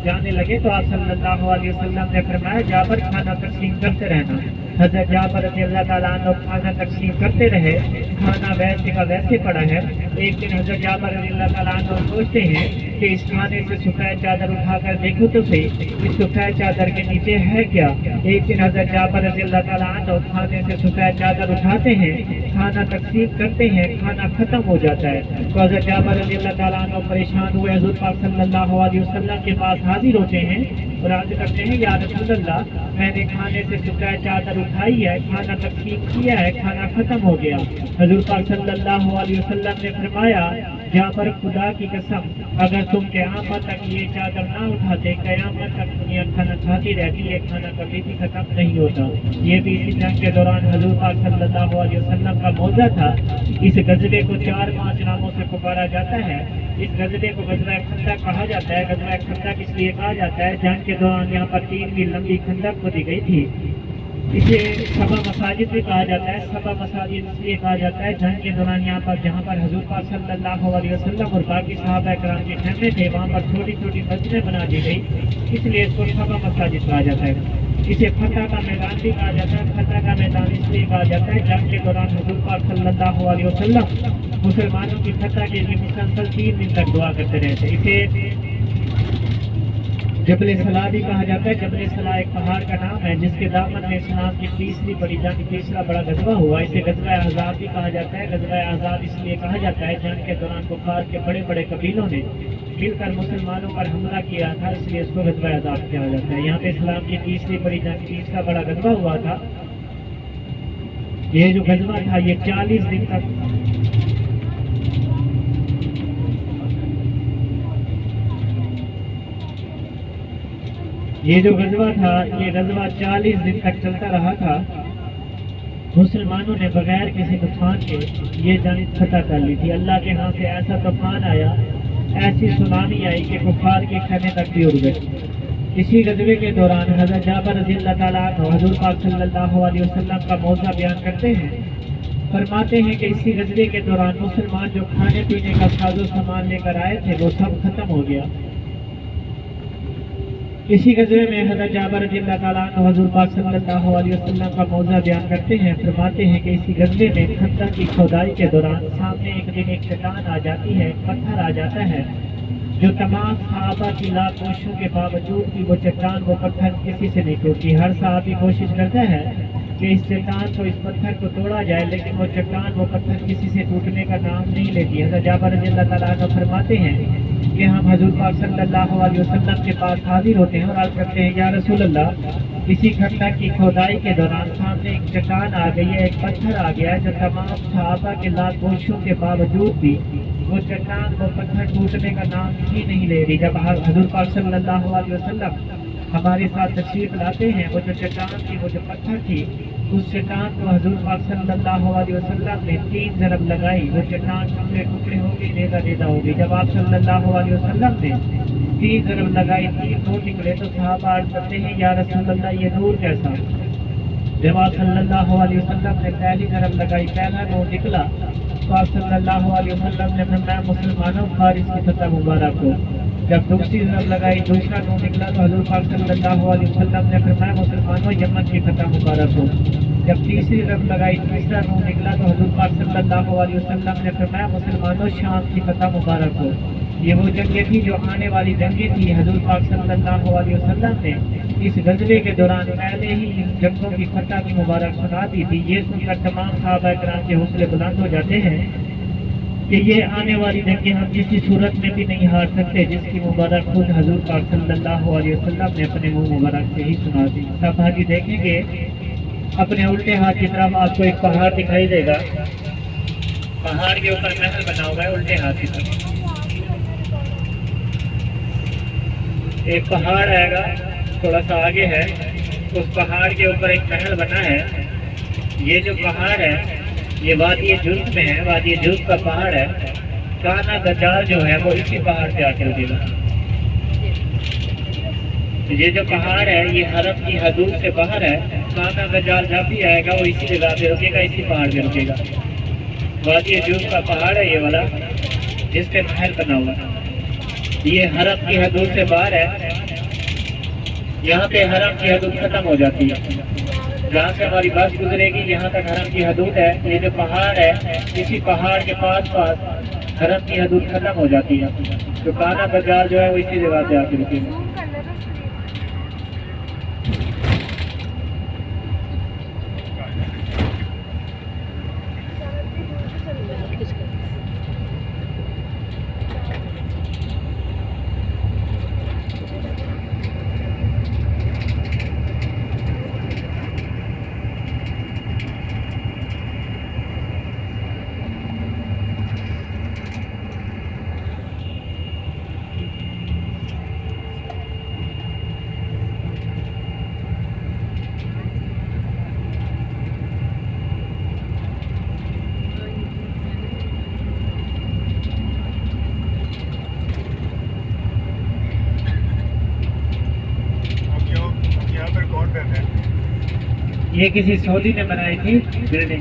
जाने लगे तो आप सल्लल्लाहु अलैहि वसल्लम ने फरमाया जाबर खाना तकसीम करते रहना। हज़रत जाबर रज़ियल्लाहु ताला अन्हु खाना तकसीम करते रहे, खाना वैसे का वैसे पड़ा है। एक दिन हज़रत जाबर रज़ियल्लाहु ताला अन्हु सोचते हैं कि इस खाने से सफ़ेद चादर उठाकर देखो तो सही, इस सफ़ेद चादर के नीचे है क्या। एक दिन हज़रत जाबर रज़ियल्लाहु ताला अन्हु खाने से सफ़ेद चादर उठाते हैं, खाना तकसीम करते हैं, खाना खत्म हो जाता है। तो हज़रत जाबर रज़ियल्लाहु ताला अन्हु परेशान हुए हुज़ूर पाक सल्लल्लाहु अलैहि वसल्लम के पास हाजिर होते हैं और अर्ज़ करते हैं या रसूल अल्लाह, मैंने खाने से सफ़ेद चादर उठाई है, खाना तकसीम किया है, खाना खत्म हो गया। हुज़ूर पाक सल्लल्लाहु अलैहि वसल्लम ने फरमाया जाबर खुदा की कसम, अगर तुम क़यामत तक ये चादर ना उठाते, क़यामत तक दुनिया खाना खाती रहती, ये खाना कभी भी खत्म नहीं होता। ये भी इसी जंग के दौरान हुज़ूर पाक सल्लल्लाहु अलैहि वसल्लम का मौज़ा था। इस गज़वे को 4-5 नामों से पुकारा जाता है। इस गज़वे को गज़वा खंदक कहा जाता है। गज़वा खंदक इसलिए कहा जाता है, जंग के दौरान यहाँ पर 3 मील लंबी खंदक खोदी गई थी। इसे सबा मसाजिद भी कहा जाता है। सबा मसाजिद इसलिए कहा जाता है, जंग के दौरान यहाँ पर जहाँ पर हुज़ूर पाक सल्लल्लाहु अलैहि वसल्लम और बाकी सहाबा किराम के खैमे थे, वहाँ पर छोटी छोटी मस्जिदें बना दी गई, इसलिए इसको सबा मसाजिद कहा जाता है। इसे फतह का मैदान भी कहा जाता है। फतह का मैदान इसलिए कहा जाता है, जंग के दौरान हुज़ूर पाक सल्लल्लाहु अलैहि वसल्लम मुसलमानों की फतह के लिए मुसलसल 3 दिन तक दुआ करते रहे थे। इसे जबल सलाह भी कहा जाता है। जबल सलाह एक पहाड़ का नाम है जिसके दामन में इस्लाम की तीसरी बड़ी जंग, तीसरा बड़ा गज़वा हुआ। इसे गज़वा अहज़ाब भी कहा जाता है। गज़वा अहज़ाब इसलिए कहा जाता है, जंग के दौरान कुफ़ार के बड़े बड़े कबीलों ने मिलकर मुसलमानों पर हमला किया था, इसलिए इसको गज़वा अहज़ाब कहा जाता है। यहाँ पे इस्लाम की तीसरी बड़ी जंग, तीसरा बड़ा गज़वा हुआ था। ये जो गज़वा था ये 40 दिन तक ये जो गज़वा था ये गज़वा 40 दिन तक चलता रहा था। मुसलमानों ने बगैर किसी तूफान के ये जंग फतह कर ली थी। अल्लाह के यहाँ से ऐसा तूफान आया, ऐसी सुनामी आई कि कुफ़ार के खाने तक भी उड़ गए। इसी गज़वे के दौरान हज़रत जाबर रज़ियल्लाहु ताला अन्हु हुज़ूर पाक सल्लल्लाहु अलैहि वसल्लम का मौज़ा बयान करते हैं। फरमाते हैं कि इसी गज़वे के दौरान मुसलमान जो खाने पीने का साजो सामान लेकर आए थे वो सब खत्म हो गया। इसी गज़वे में हज़रत जाबर रज़ियल्लाहु ताला अन्हु हुज़ूर पाक सल्लल्लाहु अलैहि वसल्लम का मौज़ा बयान करते हैं। फरमाते हैं कि इसी गज़वे में खंदक की खोदाई के दौरान सामने एक दिन एक चट्टान आ जाती है, पत्थर आ जाता है, जो तमाम सहाबा की लाख कोशिशों के बावजूद भी वो चट्टान, वो पत्थर किसी से नहीं टूटती। हर सहाबी कोशिश करता है कि इस चट्टान को, इस पत्थर को तोड़ा जाए, लेकिन वो चट्टान, वो पत्थर किसी से टूटने का नाम नहीं लेती। हज़रत जाबर रज़ियल्लाहु ताला अन्हु फरमाते हैं कि हम हुज़ूर पाक सल्लल्लाहु अलैहि वसल्लम के पास हाजिर होते हैं और अर्ज़ करते हैं या रसूल अल्लाह, इसी खंदक की खोदाई के दौरान सामने एक चट्टान आ गई है, एक पत्थर आ गया है, जो तमाम सहाबा के लाख कोशिशों के बावजूद भी वो चट्टान, वो पत्थर टूटने का नाम ही नहीं ले रही। जब हुज़ूर पाक सल्लल्लाहु अलैहि वसल्लम हमारे साथ तशरीफ लाते हैं, वो जो चट्टान थी, वो जो पत्थर थी, उस चट्टान को हुज़ूर पाक सल्लल्लाहु अलैहि वसल्लम ने 3 ज़रब लगाई, वो चट्टान टुकड़े टुकड़े हो गई, रेदा रेदा हो गई। जब आप सल्लल्लाहु अलैहि वसल्लम ने 3 ज़रब लगाई, 3 नूर निकले, तो सहाबा अर्ज़ करते हैं या रसूल अल्लाह, ये नूर कैसा। जब आप सल्लल्लाहु अलैहि वसल्लम ने पहली ज़रब लगाई, पहला नूर निकला, तो आप सल्लल्लाहु अलैहि वसल्लम ने फरमाया मुसलमानों, फारिस की फतह मुबारक हो। जब दूसरी ज़रब लगाई, दूसरा नूर निकला, तो हुज़ूर पाक सल्लल्लाहु अलैहि वसल्लम ने फरमाया मुसलमानों, यमन की फतह मुबारक हो। जब तीसरी ज़रब लगाई, तीसरा नूर निकला, तो हुज़ूर पाक सल्लल्लाहु अलैहि वसल्लम ने फरमाया मुसलमानों, शाम की फतह मुबारक हो। ये वो जंगें थी जो आने वाली जंगें थी। हुज़ूर पाक सल्लल्लाहु अलैहि वसल्लम ने इस गज़वे के दौरान पहले ही इन जंगों की फतह की मुबारक सुना दी थी। ये सुनकर तमाम सहाबा किराम के हौसले बुलंद हो जाते हैं कि ये आने वाली जंगें हम किसी सूरत में भी नहीं हार सकते, जिसकी मुबारक खुद हुज़ूर पाक सल्लल्लाहु अलैहि वसल्लम ने अपने मुँह मुबारक से ही सुना दी। सब हाजी देखेंगे अपने उल्टे हाथ की तरफ आपको एक पहाड़ दिखाई देगा। पहाड़ के ऊपर महल बना हुआ है उल्टे हाथ की तरफ। एक पहाड़ आएगा, थोड़ा सा आगे है, उस पहाड़ के ऊपर एक महल बना है। ये जो पहाड़ है ये वादी जुल्फ में है, वादी जुल्फ का पहाड़ है। काना दज्जाल जो है वो इसी पहाड़ पे आके रुकेगा। ये जो पहाड़ है ये हरम की हदूद से बाहर है। काना दज्जाल जब भी आएगा वो इसी जगह पे रुकेगा, इसी पहाड़ पे रुकेगा। वादी जुल्फ का पहाड़ है ये वाला, जिस पे महल बना हुआ है। یہ حرم کی حدود سے باہر ہے، یہاں پہ حرم کی حدود ختم ہو جاتی ہے، جہاں سے ہماری بس گزرے گی یہاں تک حرم کی حدود ہے۔ یہ جو پہاڑ ہے اسی پہاڑ کے پاس حرم کی حدود ختم ہو جاتی ہے، تو کانا بازار جو ہے وہ اسی جگہ سے آ کے رکے گا۔ یہ کسی سعودی نے بنائی تھی بلڈنگ۔